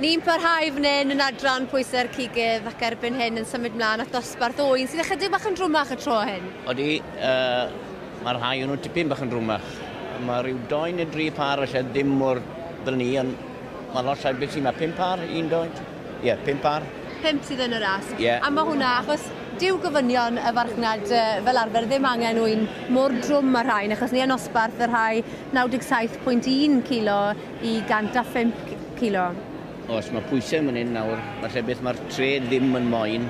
Ni'n parhau fan hyn yn adran pwysau'r cigydd ac erbyn hyn yn symud mlaen at dosbarth Owen sydd ychydig bach yn drwmach y tro hyn. Odi, mae'r rhai o'n nhw tipyn bach yn drwmach. Mae rhyw 2 neu 3 par allai ddim mor fel ni, ond mae lot llai beth sy'n mae 5 par, 1 2. Ie, 5 par. 5 sydd yn y ras. Yeah. A mae hwnna, achos diw gofynion y farchnad fel arfer ddim angen wy'n mor drwm ar rhain, achos ni yn osbarth y rhai 97.1 kilo i 105 kilo. Os mae pwysau yn hyn nawr, falle beth mae'r tred ddim yn moyn.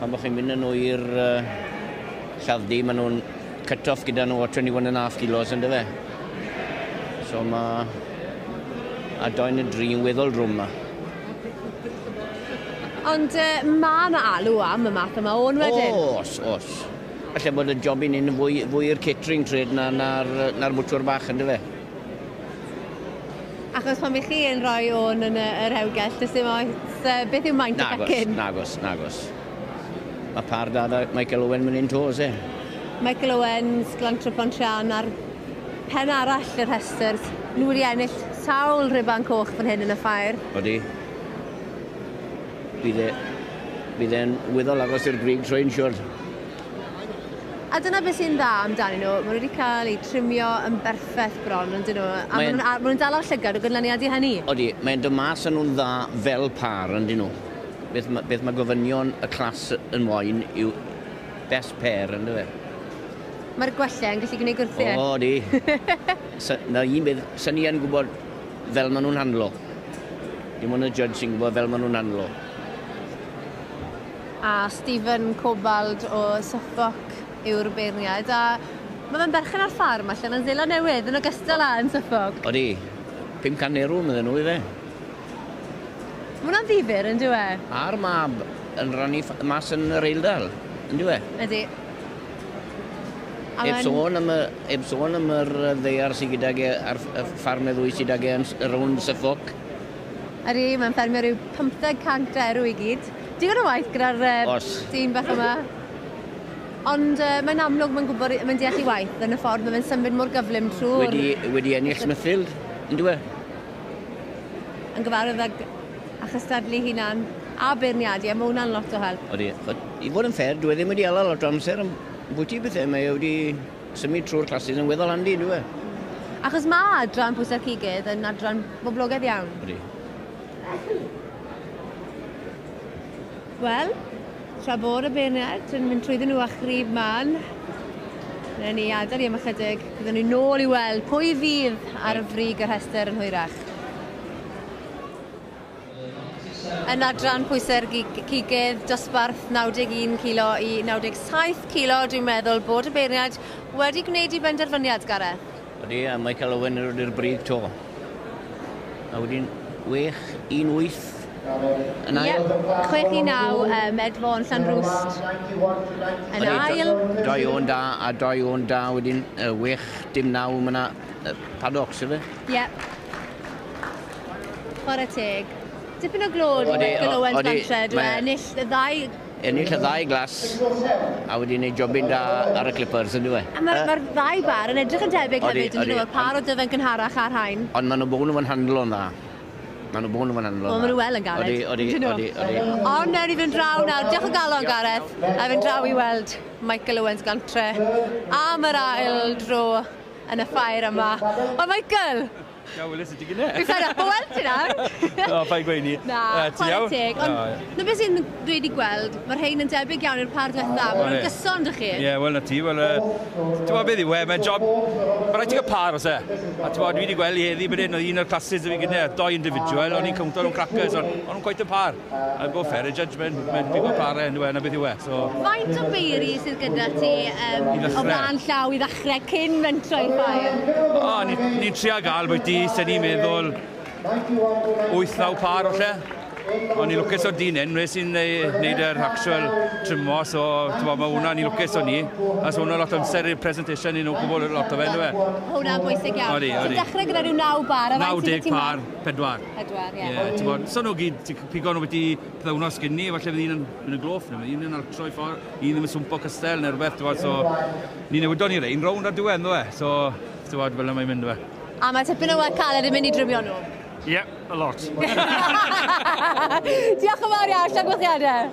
Pan bod chi'n mynd yn nhw i'r lladddi, maen nhw'n cut-off gyda nhw o 21.5 kilos yn dyfe. So mae a 2 neu 3 yn weddol drwm yma. Ond mae yna alw am y math yma o'n wedyn? Os. Falle bod y job i'n un fwy i'r catering trade na'r bwtwr bach yn dyfe. Achos pan bych chi yn rhoi o'n yn yr hewgell, beth yw maint y cacyn? Nagos. Mae par dada Michael Owen mynd un tos, Michael Owens, Glantra Pontchartrain a'r pen arall yr rhestr. Nhw wedi ennill sawl riban coch fan hyn yn y ffair. Odi. Bydd e'n weddol agos i'r grig troi'n siwr. A dyna beth sy'n dda amdano nhw. Maen nhw wedi cael eu trimio yn berffaith bron, ydyn nhw. A maen nhw'n dal ar llygad o gynlyniad i hynny. Odi, mae'n dod mas yn nhw'n dda fel par, ydyn nhw. Beth mae gofynion y clas yn moyn yw best pair, yn dyfe. Mae'r gwellau yn gallu gwneud gwrthiau. O, di. Na un beth, sy'n ni yn gwybod fel maen nhw'n handlo. Dim ond y judge sy'n gwybod fel maen nhw'n handlo. A Stephen Cobald o Suffolk yw'r beirniad, a mae fe'n berchen ar ffarm allan yn Seland Newydd yn ogystal â yn Suffolk. Odi, 500 eurw medden nhw i fe. Mae hwnna'n ddifur, yn dywe? A'r mab yn rannu mas yn yr Eildal, yn dywe? Ydy. Eb sôn am yr ddeiar sydd gydag a'r ffarm ddwy sydd gydag yn rownd Suffolk. Ydy, mae'n ffermio rhyw 500 eurw i gyd. Digon o waith gyda'r dyn beth yma. Ond mae'n amlwg mae'n gwybod mae'n deall i waith yn y ffordd mae'n symud mor gyflym trwy'r... Wedi ennill Smithfield, yn dwi? Yn gyfarwydd ag achystadlu hunan a beirniadau, mae hwnna'n lot o help. Odi, i fod yn ffair, dwi ddim wedi ala lot o amser am bwyty bethau, mae wedi symud trwy'r clasys yn weddol handi, yn dwi? Achos mae adran pwysau'r cigydd yn adran boblogaidd iawn. Odi. Wel, tra bod y beirniad yn mynd trwyddyn nhw a chrib man. Yna ni adael i am ychydig. Byddwn ni nôl i weld pwy fydd ar y frig yr rhestr yn hwyrach. Yn adran pwysau'r cigydd, dosbarth 91 kilo i 97 kilo, dwi'n meddwl bod y beirniad wedi gwneud i benderfyniad, Gareth. Odi, a Michael Owen yw'r brig to. A wedyn 6-1-8. Ie, 6-9 Medfon Llanrwst yn ail. 2 o'n da a 2 o'n da wedyn 6-9 mae'na paddocks yfe? Ie. Chwarae teg. Dipyn o glod i Michael Owens Blanchard, ennill y ddau... Ennill y ddau glas a wedyn ei jobyn da ar y Clippers yn dwi. A mae'r ddau bar yn edrych yn debyg hefyd yn dweud par o dyfen cynharach ar hain. Ond maen nhw bod nhw'n handlo yn dda. Maen nhw bod nhw'n handlo yn dda. O, maen nhw wel yn galed. Odi. Ond nawr i fynd draw nawr. Diolch o galon, Gareth. A fynd draw i weld Michael Owens Gantre am yr ail dro yn y ffair yma. O, Michael! Ja, wel, is het ikke det? Fi'n fed up o weld ti nawr. Ja, ffain gweud ni. Na, chwarae teg. Ond na beth sy'n dwi wedi gweld, mae'r rhain yn debyg iawn i'r par diwetha. Mae'n gyson dych chi? Ie, wel, na ti. Wel, ti'n gwybod beth yw e? Mae'n job... Mae'n rhaid ti gael par os e. A ti'n gwybod, dwi wedi gweld i heddi bod un o'r classes y fi gyda, 2 individual, o'n i'n cwmto nhw'n crackers, ond nhw'n gweithio par. A go fair y judgment, mae'n bigo par e, na beth yw e. Faint o beiri sydd gyda ti o flaen llaw i ddechrau cyn mentro i'r ffair? O, ni'n trio gael bwyty, sy'n ni'n meddwl 8-9 par o lle. O'n i'n lwcus o dyn hyn, nes i'n neud yr actual trimo, so mae hwnna ni'n lwcus o ni. A so hwnna lot o amser i'r presentation, ni'n gwybod lot o fe, nhw e. Hwnna'n bwysig iawn. Odi. Ti'n dechrau gyda rhyw 9 bar, a faint sy'n 90 par, 4. 4, ie. Ie, ti'n bod, so nhw gyd, ti'n pigo nhw beth i pethawnos gynni, falle fydd un yn y gloff, un yn altro i ffordd, un ddim yn swmpo cystel neu rhywbeth, ti'n bod, so ni'n newydo ni rein, rownd ar diwedd, nhw e, so, ti'n bod, fel yma i'n mynd, nhw e. A mae tipyn o weld caled yn mynd i drymio nhw. Yeah, a lot. Diolch yn fawr iawn, siarad gweithiadau.